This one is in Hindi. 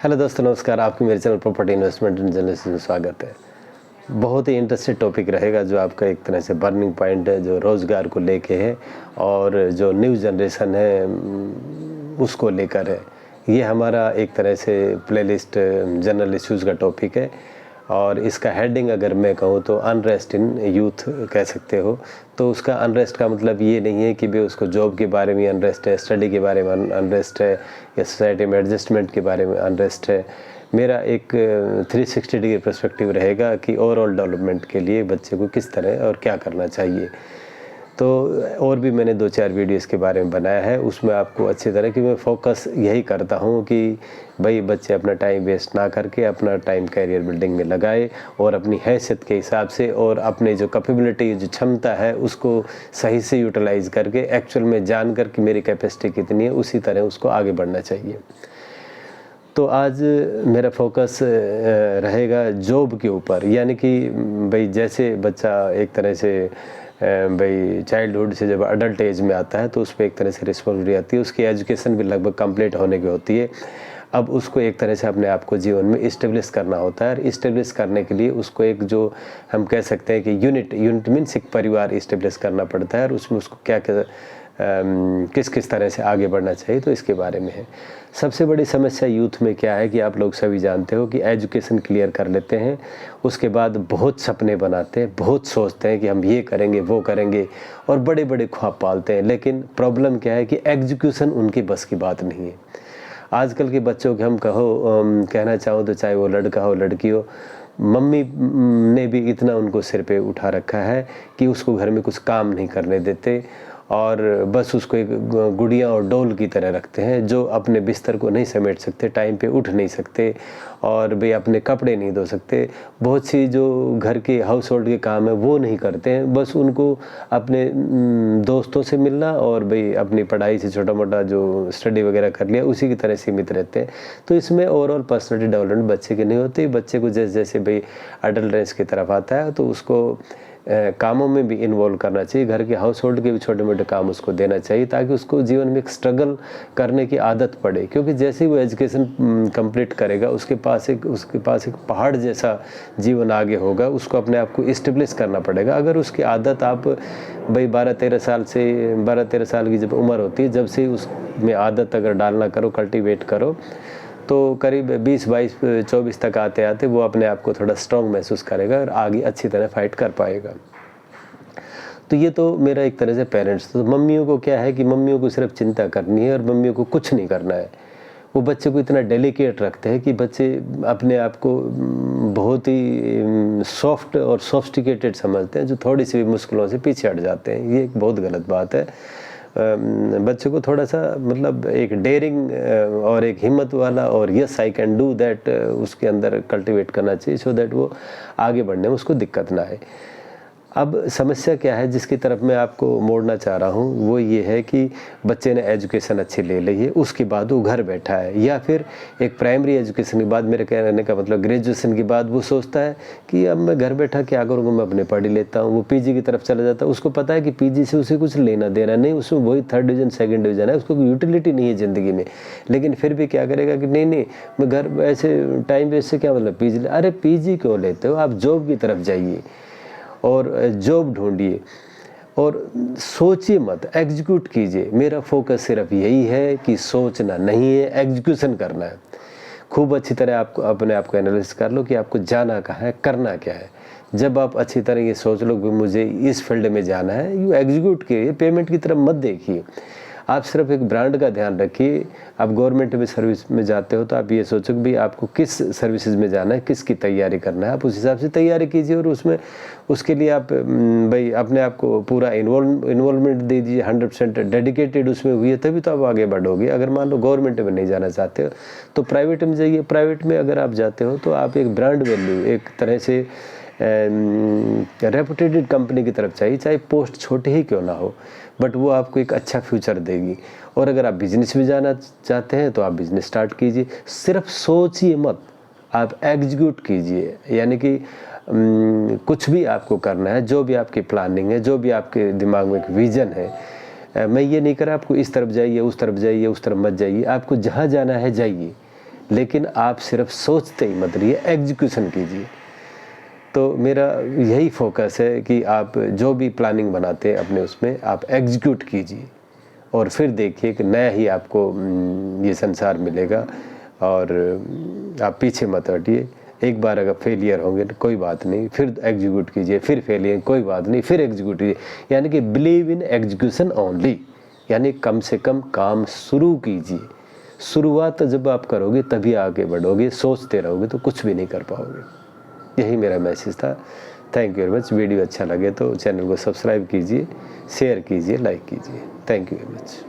हेलो दोस्तों, नमस्कार। आपके मेरे channel property investment and journalist में स्वागत है। बहुत ही इंटरेस्टिंग टॉपिक रहेगा जो आपका एक तरह से बर्निंग पॉइंट है, जो रोज़गार को लेके है और जो न्यू जनरेशन है उसको लेकर है। ये हमारा एक तरह से प्लेलिस्ट जनरल इश्यूज़ का टॉपिक है और इसका हेडिंग अगर मैं कहूँ तो अनरेस्ट इन यूथ कह सकते हो। तो उसका अनरेस्ट का मतलब ये नहीं है कि भाई उसको जॉब के बारे में अनरेस्ट है, स्टडी के बारे में अनरेस्ट है या सोसाइटी में एडजस्टमेंट के बारे में अनरेस्ट है। मेरा एक 360 डिग्री पर्सपेक्टिव रहेगा कि ओवरऑल डेवलपमेंट के लिए बच्चे को किस तरह और क्या करना चाहिए। तो और भी मैंने 2-4 वीडियो इसके बारे में बनाया है, उसमें आपको अच्छी तरह कि मैं फोकस यही करता हूँ कि भाई बच्चे अपना टाइम वेस्ट ना करके अपना टाइम कैरियर बिल्डिंग में लगाए और अपनी हैसियत के हिसाब से और अपने जो कैपेबिलिटी जो क्षमता है उसको सही से यूटिलाइज़ करके एक्चुअल में जान कर कि मेरी कैपेसिटी कितनी है उसी तरह उसको आगे बढ़ना चाहिए। तो आज मेरा फोकस रहेगा जॉब के ऊपर, यानी कि भाई जैसे बच्चा एक तरह से भाई चाइल्डहुड से जब अडल्ट एज में आता है तो उस पर एक तरह से रिस्पॉन्सिबिलिटी आती है, उसकी एजुकेशन भी लगभग कंप्लीट होने की होती है। अब उसको एक तरह से अपने आप को जीवन में इस्टेब्लिश करना होता है और इस्टेब्लिश करने के लिए उसको एक जो हम कह सकते हैं कि यूनिट मीन्स एक परिवार इस्टेब्लिश करना पड़ता है और उसमें उसको क्या क्या किस किस तरह से आगे बढ़ना चाहिए, तो इसके बारे में है। सबसे बड़ी समस्या यूथ में क्या है कि आप लोग सभी जानते हो कि एजुकेशन क्लियर कर लेते हैं, उसके बाद बहुत सपने बनाते हैं, बहुत सोचते हैं कि हम ये करेंगे वो करेंगे और बड़े बड़े ख्वाब पालते हैं, लेकिन प्रॉब्लम क्या है कि एजुकेशन उनकी बस की बात नहीं है। आजकल के बच्चों के हम कहना चाहूँ तो चाहे वो लड़का हो लड़की हो, मम्मी ने भी इतना उनको सिर पे उठा रखा है कि उसको घर में कुछ काम नहीं करने देते और बस उसको एक गुड़िया और डॉल की तरह रखते हैं, जो अपने बिस्तर को नहीं समेट सकते, टाइम पे उठ नहीं सकते और भाई अपने कपड़े नहीं धो सकते। बहुत सी जो घर के हाउस होल्ड के काम है वो नहीं करते हैं, बस उनको अपने दोस्तों से मिलना और भाई अपनी पढ़ाई से छोटा मोटा जो स्टडी वगैरह कर लिया उसी की तरह सीमित रहते हैं। तो इसमें ओवरऑल पर्सनैलिटी डेवलपमेंट बच्चे की नहीं होती। बच्चे को जैसे जैसे भाई अडल्ट की तरफ आता है तो उसको कामों में भी इन्वॉल्व करना चाहिए, घर के हाउस होल्ड के भी छोटे मोटे काम उसको देना चाहिए ताकि उसको जीवन में एक स्ट्रगल करने की आदत पड़े। क्योंकि जैसे ही वो एजुकेशन कंप्लीट करेगा उसके पास एक पहाड़ जैसा जीवन आगे होगा, उसको अपने आप को इस्टेब्लिश करना पड़ेगा। अगर उसकी आदत आप भाई 12-13 साल की जब उम्र होती है, जब से उसमें आदत अगर डालना करो, कल्टीवेट करो, तो करीब 20-22-24 तक आते आते वो अपने आप को थोड़ा स्ट्रॉन्ग महसूस करेगा और आगे अच्छी तरह फाइट कर पाएगा। तो ये तो मेरा एक तरह से पेरेंट्स। तो मम्मियों को क्या है कि मम्मियों को सिर्फ चिंता करनी है और मम्मियों को कुछ नहीं करना है। वो बच्चे को इतना डेलिकेट रखते हैं कि बच्चे अपने आप को बहुत ही सॉफ्ट और सोफिस्टिकेटेड समझते हैं, जो थोड़ी सी भी मुश्किलों से पीछे हट जाते हैं। ये एक बहुत गलत बात है। बच्चे को थोड़ा सा मतलब एक डेयरिंग और एक हिम्मत वाला और yes I can do that उसके अंदर कल्टीवेट करना चाहिए, सो दैट वो आगे बढ़ने में उसको दिक्कत ना आए। अब समस्या क्या है जिसकी तरफ मैं आपको मोड़ना चाह रहा हूँ, वो ये है कि बच्चे ने एजुकेशन अच्छी ले ली है, उसके बाद वो घर बैठा है, या फिर एक प्राइमरी एजुकेशन के बाद, मेरे कहने का मतलब ग्रेजुएशन के बाद वो सोचता है कि अब मैं घर बैठा क्या करूँगा, मैं अपने पढ़ ही लेता हूँ। वो पीजी की तरफ चला जाता है। उसको पता है कि पीजी से उसे कुछ लेना देना नहीं, उसमें वही 3rd डिवीज़न 2nd डिवीज़न है, उसको कोई यूटिलिटी नहीं है ज़िंदगी में। लेकिन फिर भी क्या करेगा कि नहीं मैं घर ऐसे टाइम वेस्ट से क्या मतलब पीजी अरे पीजी क्यों लेते हो, आप जॉब की तरफ जाइए और जॉब ढूंढिए और सोचिए मत, एग्जीक्यूट कीजिए। मेरा फोकस सिर्फ यही है कि सोचना नहीं है, एग्जीक्यूशन करना है। खूब अच्छी तरह आपको अपने आप को एनालिसिस कर लो कि आपको जाना कहाँ है, करना क्या है। जब आप अच्छी तरह ये सोच लो कि मुझे इस फील्ड में जाना है, यू एग्जीक्यूट कीजिए। पेमेंट की तरफ मत देखिए, आप सिर्फ एक ब्रांड का ध्यान रखिए। आप गवर्नमेंट में सर्विस में जाते हो तो आप ये सोचो कि भाई आपको किस सर्विसेज में जाना है, किसकी तैयारी करना है, आप उस हिसाब से तैयारी कीजिए और उसके लिए आप भाई अपने आप को पूरा इन्वॉल्वमेंट दीजिए, 100% डेडिकेटेड उसमें हुई है, तभी तो आप आगे बढ़ोगे। अगर मान लो गवर्नमेंट में नहीं जाना चाहते हो तो प्राइवेट में जाइए। प्राइवेट में अगर आप जाते हो तो आप एक ब्रांड वैल्यू, एक तरह से रेपुटेटेड कंपनी की तरफ चाहिए, चाहे पोस्ट छोटे ही क्यों ना हो, बट वो आपको एक अच्छा फ्यूचर देगी। और अगर आप बिजनेस में जाना चाहते हैं तो आप बिजनेस स्टार्ट कीजिए। सिर्फ सोचिए मत, आप एग्जीक्यूट कीजिए। यानी कि कुछ भी आपको करना है, जो भी आपकी प्लानिंग है, जो भी आपके दिमाग में एक विजन है, मैं ये नहीं कर रहा आपको इस तरफ जाइए, उस तरफ जाइए, उस तरफ मत जाइए। आपको जहाँ जाना है जाइए, लेकिन आप सिर्फ सोचते ही मत रहिए, एग्जीक्यूशन कीजिए। तो मेरा यही फोकस है कि आप जो भी प्लानिंग बनाते हैं अपने उसमें आप एग्जीक्यूट कीजिए और फिर देखिए कि नया ही आपको ये संसार मिलेगा। और आप पीछे मत हटिए। एक बार अगर फेलियर होंगे तो कोई बात नहीं, फिर एग्जीक्यूट कीजिए, फिर फेलियर कोई बात नहीं, फिर एग्जीक्यूट कीजिए। यानी कि बिलीव इन एग्जीक्यूशन ओनली, यानी कम से कम काम शुरू कीजिए। शुरुआत जब आप करोगे तभी आगे बढ़ोगे, सोचते रहोगे तो कुछ भी नहीं कर पाओगे। यही मेरा मैसेज था। Thank you very much. Video अच्छा लगे तो चैनल को सब्सक्राइब कीजिए, शेयर कीजिए, लाइक कीजिए। Thank you very much.